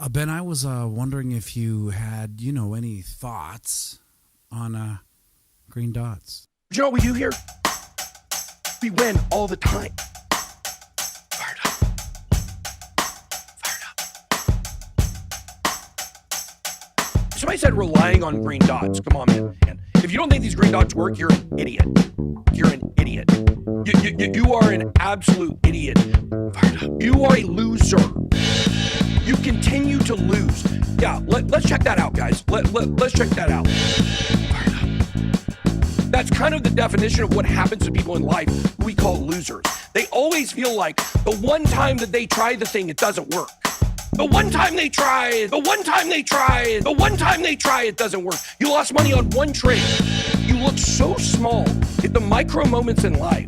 Ben, I was wondering if you had, any thoughts on green dots. You know what we do here? We win all the time. Fired up. Fired up. Somebody said relying on green dots. Come on, man. If you don't think these green dots work, you're an idiot. You're an idiot. You are an absolute idiot. Fired up. You are a loser. You continue to lose. Yeah, let's check that out, guys. Let's check that out. Fired up. That's kind of the definition of what happens to people in life who we call losers. They always feel like the one time that they try the thing, it doesn't work. The one time they try it, it doesn't work. You lost money on one trade. You look so small at the micro moments in life.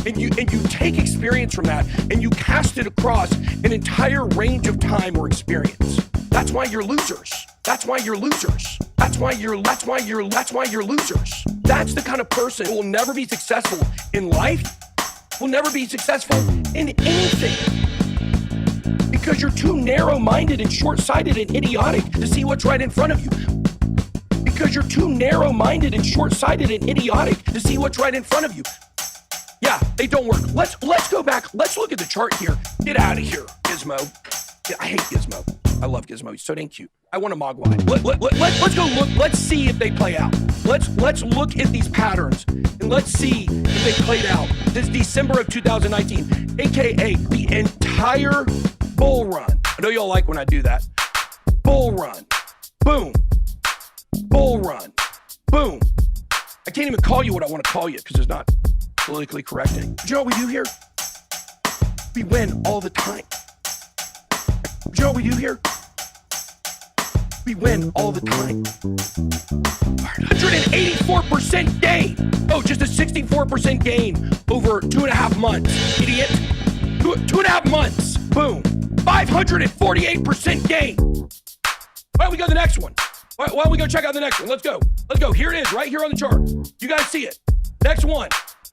And you take experience from that and you cast it across an entire range of time or experience. That's why you're losers. That's why you're losers. That's why you're losers. That's the kind of person who will never be successful in life, will never be successful in anything. Because you're too narrow-minded and short-sighted and idiotic to see what's right in front of you. Because you're too narrow-minded and short-sighted and idiotic to see what's right in front of you. Yeah, they don't work. Let's go back. Let's look at the chart here. Get out of here, Gizmo. Yeah, I hate Gizmo. I love Gizmo. He's so dang cute. I want a Mogwai. Let's go look. Let's see if they play out. Let's look at these patterns and let's see if they played out. This December of 2019, aka the entire bull run. I know y'all like when I do that. Bull run. Boom. Bull run. Boom. I can't even call you what I want to call you because it's not politically correct. Do you know what we do here? We win all the time. Do you know what we do here? We win all the time. 184% gain. Oh, just a 64% gain over 2.5 months. Idiot. 2.5 months. Boom. 548% gain. Why don't we go to the next one? Why don't we go check out the next one? Let's go. Here it is, right here on the chart. You guys see it. Next one.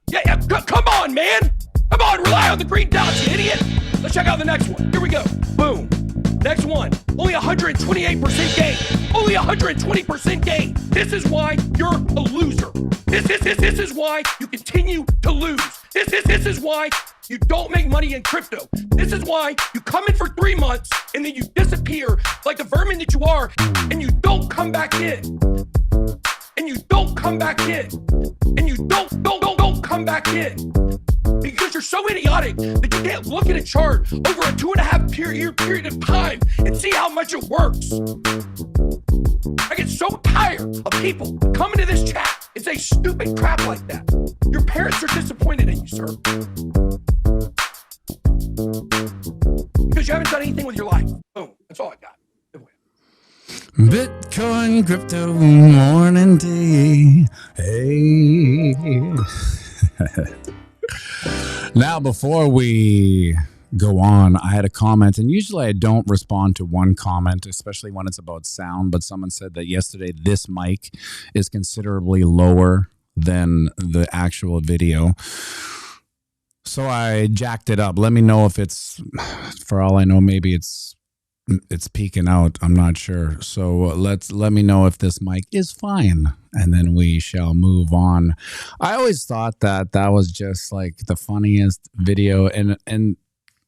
Yeah. Come on, man. Come on, rely on the green dots, you idiot. Let's check out the next one. Here we go. Boom. Next one. Only 128% gain. Only 120% gain. This is why you're a loser. This is why you continue to lose. This is why you don't make money in crypto. This is why you come in for 3 months and then you disappear like the vermin that you are and you don't come back in. And you don't come back in. And you don't come back in. Because you're so idiotic that you can't look at a chart over a 2.5-year period of time and see how much it works. I get so tired of people coming to this chat and say stupid crap like that. Your parents are disappointed in you, sir. Because you haven't done anything with your life. Boom. That's all I got. Bitcoin, crypto, morning tea. Hey. Now, before we go on, I had a comment, and usually I don't respond to one comment, especially when it's about sound, but someone said that yesterday this mic is considerably lower than the actual video. So I jacked it up. Let me know if it's, for all I know, maybe it's peeking out. I'm not sure. So let me know if this mic is fine, and then we shall move on. I always thought that was just like the funniest video, and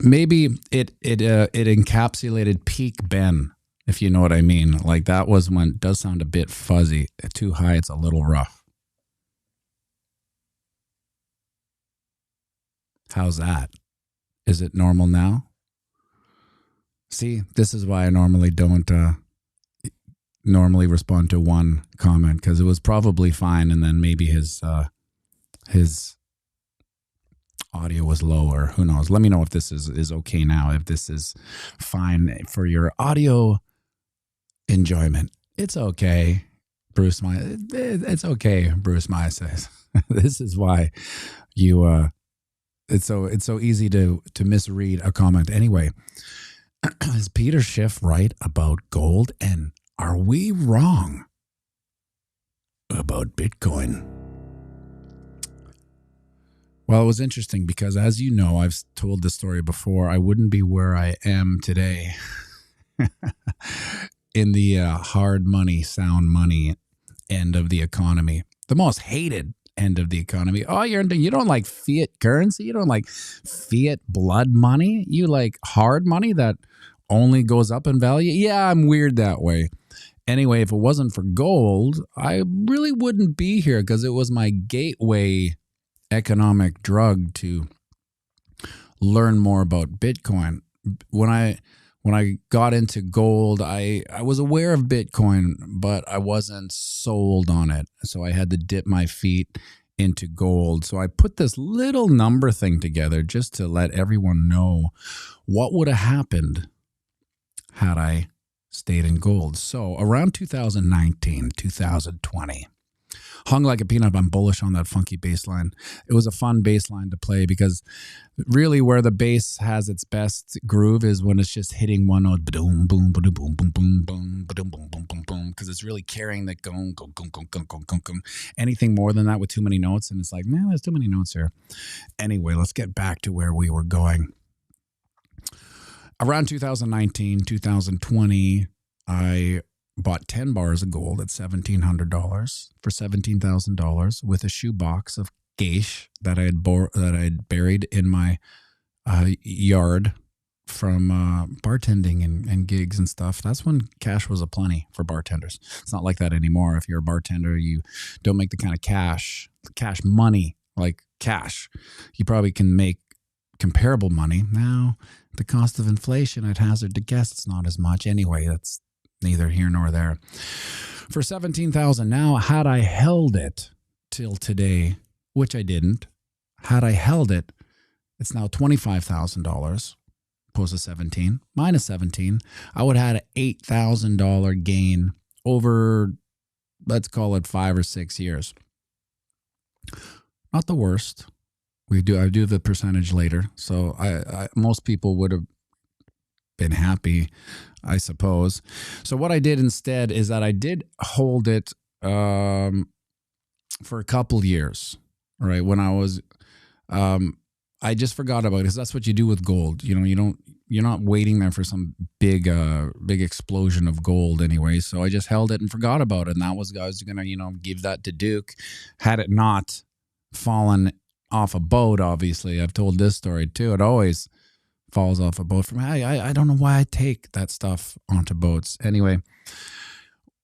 maybe it encapsulated peak Ben, if you know what I mean. Like that was when it does sound a bit fuzzy. Too high, it's a little rough. How's that? Is it normal now? See, this is why I normally don't respond to one comment, because it was probably fine, and then maybe his audio was lower. Who knows? Let me know if this is okay now, if this is fine for your audio enjoyment. It's okay, Bruce Maya. It's okay, Bruce Maya says. This is why you it's so easy to misread a comment. Anyway. Is Peter Schiff right about gold? And are we wrong about Bitcoin? Well, it was interesting because, as you know, I've told this story before. I wouldn't be where I am today in the hard money, sound money end of the economy, the most hated end of the economy. Oh, you don't like fiat currency? You don't like fiat blood money? You like hard money that only goes up in value? Yeah, I'm weird that way. Anyway, if it wasn't for gold, I really wouldn't be here because it was my gateway economic drug to learn more about Bitcoin. When I got into gold, I was aware of Bitcoin, but I wasn't sold on it. So I had to dip my feet into gold. So I put this little number thing together just to let everyone know what would have happened had I stayed in gold. So around 2019, 2020, hung like a peanut. I'm bullish on that funky bass line. It was a fun bass line to play because really where the bass has its best groove is when it's just hitting one note, boom, boom, boom, boom, boom, boom, boom, boom, boom, boom, boom, boom, because it's really carrying the gong, gong, gong, gong, gong, gong, gong, gong. Anything more than that with too many notes, and it's like, man, there's too many notes here. Anyway, let's get back to where we were going. Around 2019, 2020, I bought 10 bars of gold at $1,700 for $17,000 with a shoebox of geish that I had buried in my yard from bartending and gigs and stuff. That's when cash was aplenty for bartenders. It's not like that anymore. If you're a bartender, you don't make the kind of cash money like cash. You probably can make comparable money. Now, the cost of inflation, I'd hazard to guess it's not as much. Anyway, that's neither here nor there. For $17,000 now, had I held it till today, which I didn't, had I held it, it's now $25,000 opposed to 17, minus 17. I would have had an $8,000 gain over, let's call it 5 or 6 years. Not the worst. I do the percentage later. So most people would have been happy, I suppose. So what I did instead is that I did hold it for a couple years, right? When I was, I just forgot about it because that's what you do with gold. You know, you're not waiting there for some big explosion of gold anyway. So I just held it and forgot about it. And I was going to, give that to Duke. Had it not fallen off a boat, obviously. I've told this story too. It always falls off a boat from me. I don't know why I take that stuff onto boats. Anyway,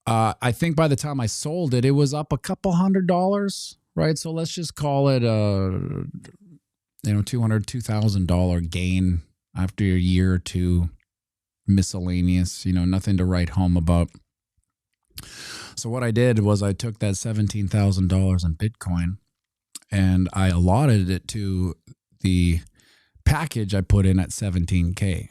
I think by the time I sold it, it was up a couple $100, right? So let's just call it $200, $2,000 gain after a year or two, miscellaneous, nothing to write home about. So what I did was I took that $17,000 in Bitcoin and I allotted it to the package I put in at 17K.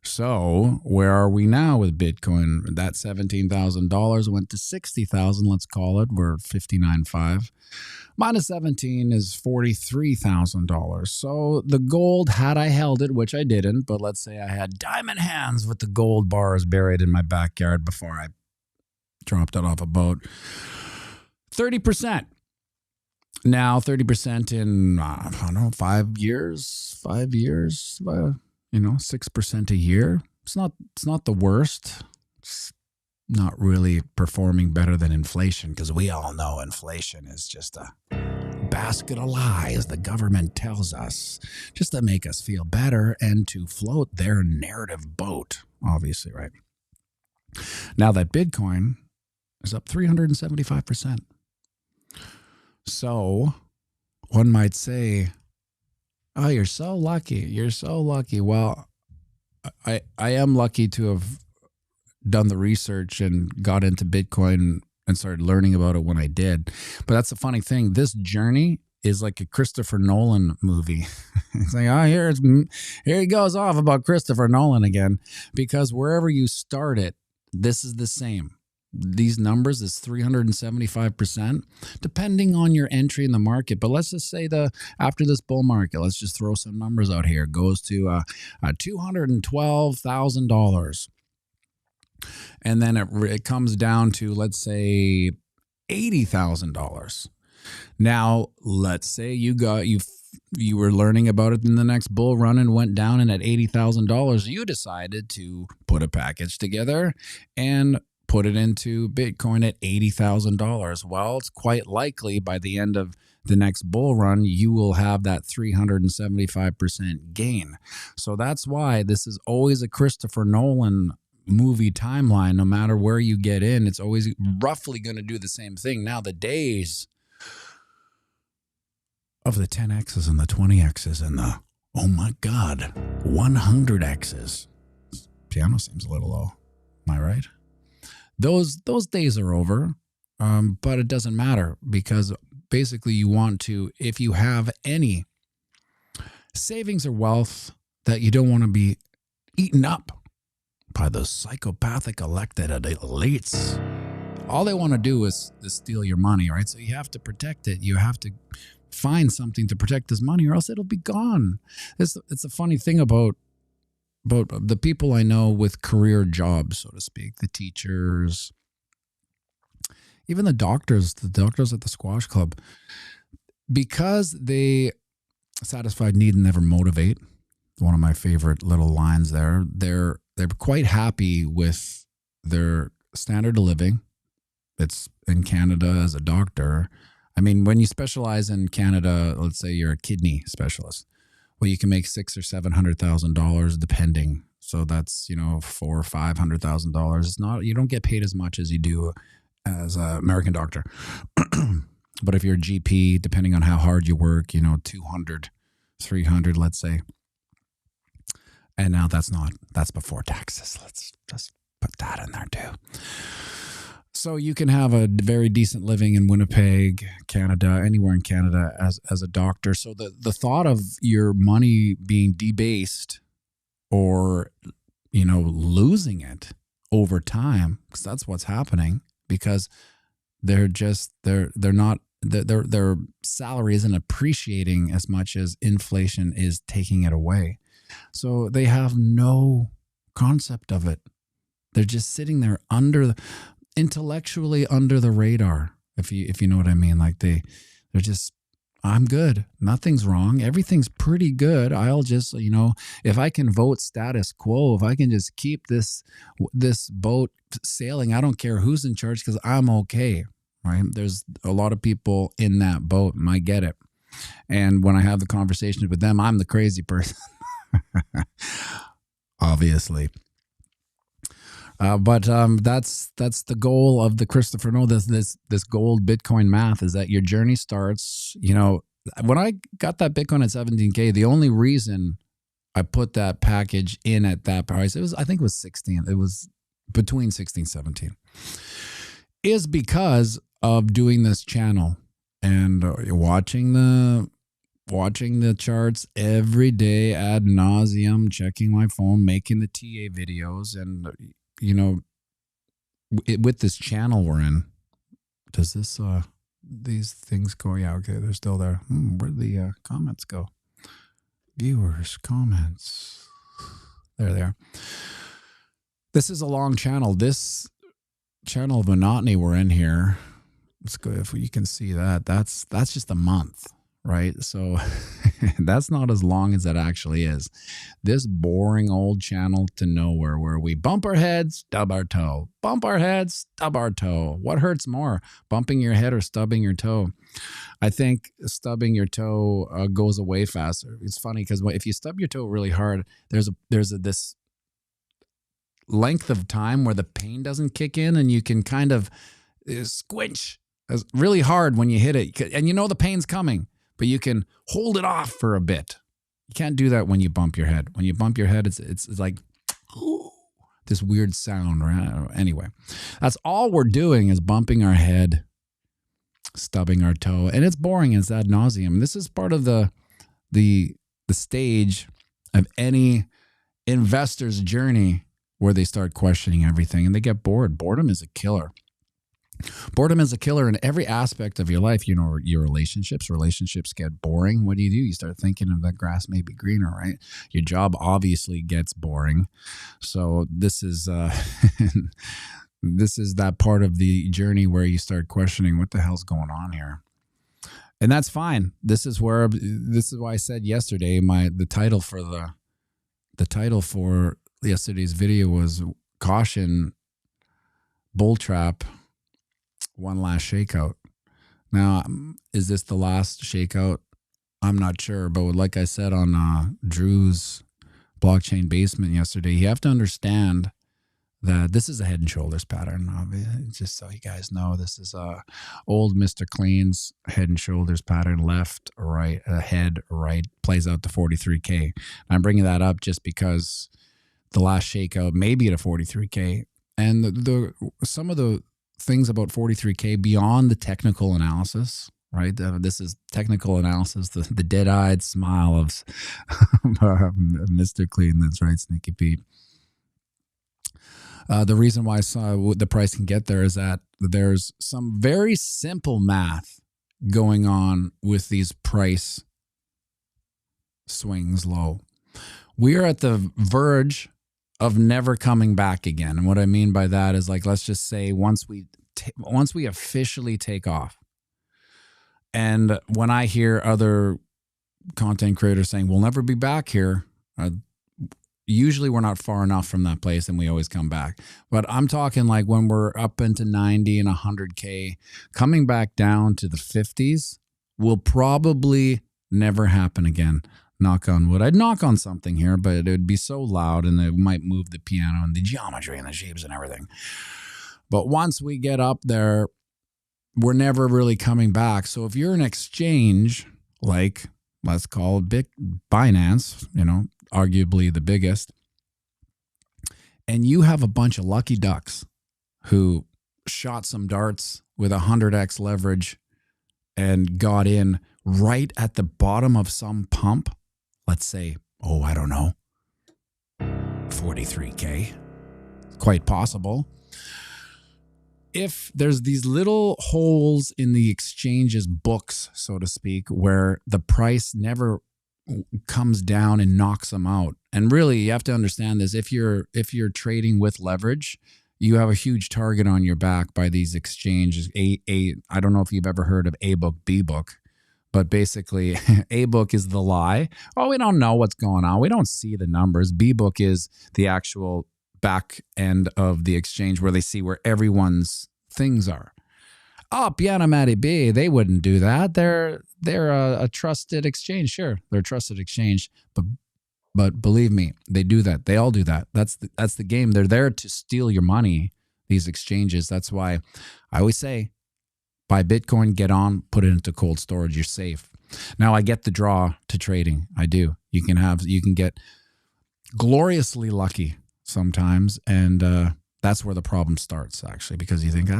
So where are we now with Bitcoin? That $17,000 went to 60,000. Let's call it. We're 59.5. Minus 17 is $43,000. So the gold, had I held it, which I didn't, but let's say I had diamond hands with the gold bars buried in my backyard before I dropped it off a boat. 30%. Now 30% in, 5 years, 6% a year. It's not the worst. It's not really performing better than inflation because we all know inflation is just a basket of lies the government tells us just to make us feel better and to float their narrative boat, obviously, right? Now that Bitcoin is up 375%. So one might say, oh, you're so lucky. You're so lucky. Well, I am lucky to have done the research and got into Bitcoin and started learning about it when I did. But that's the funny thing. This journey is like a Christopher Nolan movie. It's like, oh, here he goes off about Christopher Nolan again. Because wherever you start it, this is the same. These numbers is 375%, depending on your entry in the market. But let's just say after this bull market, let's just throw some numbers out here. It goes to $212,000. And then it comes down to, let's say, $80,000. Now, let's say you you were learning about it in the next bull run and went down, and at $80,000, you decided to put a package together and put it into Bitcoin at $80,000. Well, it's quite likely by the end of the next bull run, you will have that 375% gain. So that's why this is always a Christopher Nolan movie timeline. No matter where you get in, it's always roughly going to do the same thing. Now, the days of the 10Xs and the 20Xs and the, oh my God, 100Xs. Piano seems a little low. Am I right? Those days are over, but it doesn't matter, because basically you want to, if you have any savings or wealth that you don't want to be eaten up by those psychopathic elected elites, all they want to do is steal your money, right? So you have to protect it. You have to find something to protect this money, or else it'll be gone. It's a funny thing about the people I know with career jobs, so to speak, the teachers, even the doctors at the squash club, because they satisfied need and never motivate. One of my favorite little lines there. They're quite happy with their standard of living. It's in Canada as a doctor. I mean, when you specialize in Canada, let's say you're a kidney specialist, well, you can make $600,000 or $700,000 depending. So that's, $400,000 or $500,000. It's not, you don't get paid as much as you do as an American doctor. But if you're a GP, depending on how hard you work, 200, 300, let's say. And now that's before taxes. Let's just put that in there too. So you can have a very decent living in Winnipeg, Canada, anywhere in Canada as a doctor. So the thought of your money being debased or, losing it over time, because that's what's happening, because their salary isn't appreciating as much as inflation is taking it away. So they have no concept of it. They're just sitting there intellectually under the radar, if you know what I mean. Like they're just, I'm good. Nothing's wrong. Everything's pretty good. I'll just, if I can vote status quo, if I can just keep this boat sailing, I don't care who's in charge, because I'm okay, right? There's a lot of people in that boat, and I get it. And when I have the conversations with them, I'm the crazy person. Obviously. But that's the goal of the Christopher Nolan, this gold Bitcoin math, is that your journey starts, when I got that Bitcoin at 17K, the only reason I put that package in at that price, I think it was 16. It was between 16, 17, is because of doing this channel and watching the charts every day ad nauseum, checking my phone, making the TA videos, and with this channel we're in, does this these things go? Yeah, okay, they're still there. Where'd the comments go? Viewers, comments. There they are. This is a long channel. This channel of monotony we're in here. Let's go, if you can see that. That's just a month. Right? So that's not as long as it actually is. This boring old channel to nowhere, where we bump our heads, stub our toe, bump our heads, stub our toe. What hurts more, bumping your head or stubbing your toe? I think stubbing your toe goes away faster. It's funny because if you stub your toe really hard, there's this length of time where the pain doesn't kick in, and you can kind of squinch really hard when you hit it, and the pain's coming. But you can hold it off for a bit. You can't do that when you bump your head. When you bump your head, it's like this weird sound. Right? Anyway, that's all we're doing, is bumping our head, stubbing our toe, and it's boring. It's ad nauseum. This is part of the stage of any investor's journey where they start questioning everything and they get bored. Boredom is a killer. Boredom is a killer in every aspect of your life. Your relationships get boring. What do? You start thinking of the grass may be greener, right? Your job obviously gets boring. So this is this is that part of the journey where you start questioning what the hell's going on here. And that's fine. This is why I said yesterday the title for yesterday's video was caution, bull trap, one last shakeout. Now, is this the last shakeout? I'm not sure, but like I said on Drew's blockchain basement yesterday, you have to understand that this is a head and shoulders pattern. Just so you guys know, this is old Mr. Clean's head and shoulders pattern, left, right, head, right, plays out to 43K. I'm bringing that up just because the last shakeout may be at a 43K. And some of the things about 43K beyond the technical analysis, right? This is technical analysis, the dead-eyed smile of Mr. Clean. That's right, Sneaky Pete. The reason why the price can get there is that there's some very simple math going on with these price swings low. We are at the verge of never coming back again. And what I mean by that is, like, let's just say once we officially take off. And when I hear other content creators saying we'll never be back here, usually we're not far enough from that place and we always come back. But I'm talking like when we're up into 90 and 100K, coming back down to the 50s will probably never happen again. Knock on wood. I'd knock on something here, but it would be so loud and it might move the piano and the geometry and the shapes and everything. But once we get up there, we're never really coming back. So if you're an exchange, like let's call it Binance, arguably the biggest, and you have a bunch of lucky ducks who shot some darts with 100x leverage and got in right at the bottom of some pump, let's say, I don't know, 43K, quite possible. If there's these little holes in the exchange's books, so to speak, where the price never comes down and knocks them out. And really, you have to understand this. If you're trading with leverage, you have a huge target on your back by these exchanges. I don't know if you've ever heard of A book, B book, but basically A book is the lie. We don't know what's going on. We don't see the numbers. B book is the actual back end of the exchange where they see where everyone's things are. pianomattyb, they wouldn't do that. They're a trusted exchange. Sure, they're a trusted exchange, but believe me, they do that. They all do that. That's the game. They're there to steal your money, these exchanges. That's why I always say, buy Bitcoin, get on, put it into cold storage. You're safe. Now, I get the draw to trading. I do. You can get gloriously lucky sometimes, and that's where the problem starts, actually, because you think,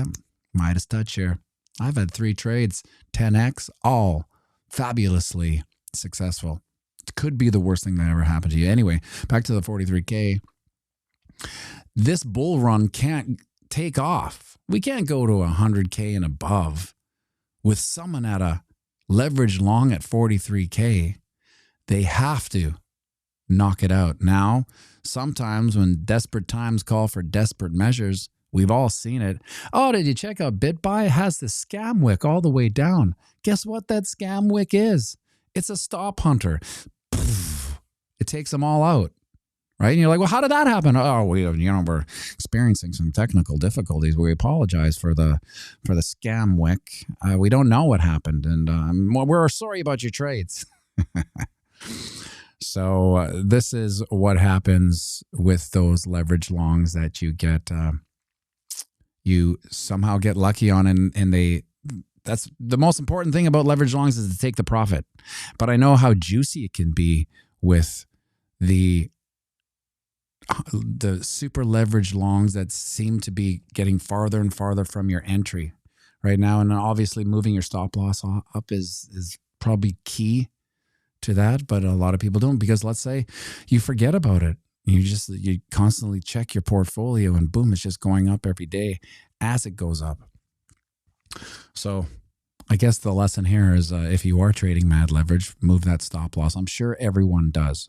Midas touch here. I've had 3 trades, 10x, all fabulously successful. It could be the worst thing that ever happened to you. Anyway, back to the 43K. This bull run can't take off. We can't go to 100K and above with someone at a leverage long at 43K. They have to knock it out. Now, sometimes when desperate times call for desperate measures, we've all seen it. Did you check out BitBuy? It has the scam wick all the way down. Guess what that scam wick is? It's a stop hunter. It takes them all out, right? And you're like, well, how did that happen? We're experiencing some technical difficulties. We apologize for the scam wick. We don't know what happened, and we're sorry about your trades. So this is what happens with those leverage longs that you get. You somehow get lucky on, and that's the most important thing about leverage longs is to take the profit. But I know how juicy it can be with the super leverage longs that seem to be getting farther and farther from your entry right now. And obviously moving your stop loss up is probably key to that, but a lot of people don't, because let's say you forget about it. You constantly check your portfolio and boom, it's just going up every day as it goes up. So I guess the lesson here is if you are trading mad leverage, move that stop loss. I'm sure everyone does.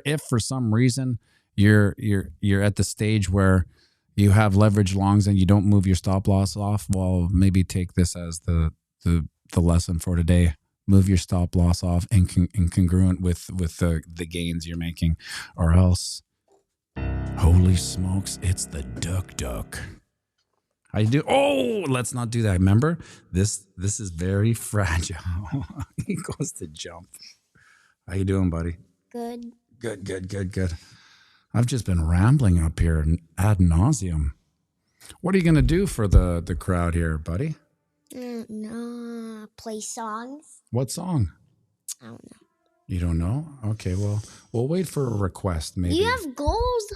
If for some reason you're at the stage where you have leverage longs and you don't move your stop loss off, well, maybe take this as the the lesson for today. Move your stop loss off incongruent with the gains you're making, or else, holy smokes, it's the duck. How you do? Oh, let's not do that. Remember, this is very fragile. He goes to jump. How you doing, buddy? Good. Good. I've just been rambling up here ad nauseum. What are you gonna do for the crowd here, buddy? No, play songs. What song? I don't know. You don't know? Okay, well, we'll wait for a request. Maybe You have gold.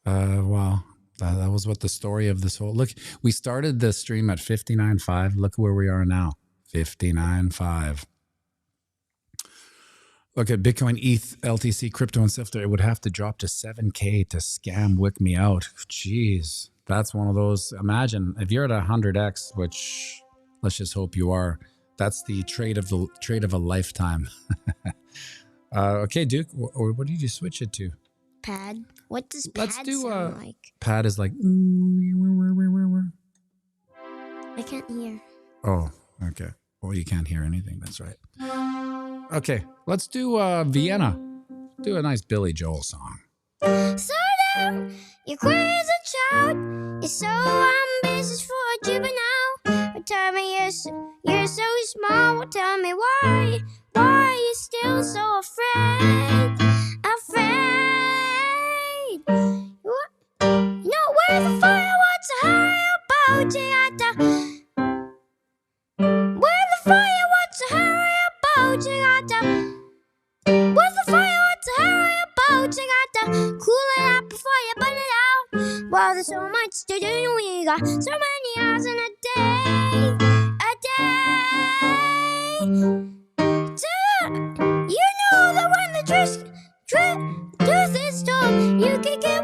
Well, that was what the story of this whole. Look, we started the stream at 59.5. Look where we are now, 59.5. Look at Bitcoin, ETH, LTC, crypto, and stuff. It would have to drop to 7K to scam wick me out. Jeez, that's one of those. Imagine if you're at 100x, which let's just hope you are. That's the trade of a lifetime. Okay, Duke, what did you switch it to? Pad. What does pad sound like? Pad is like. I can't hear. Oh, okay. Well, you can't hear anything. That's right. Okay, let's do Vienna. Do a nice Billy Joel song. Slow down, you're crazy child. You're so ambitious for a juvenile. But tell me you're so small. Well, tell me why you're still so afraid. What? You know where the fire wants to hurry about you. Where the fire wants to hurry about you. Where the fire wants to hurry about you. Cool it up before you burn it out. Well, there's so much to do. We got so many hours in a day. You know that when the truth is told, you can get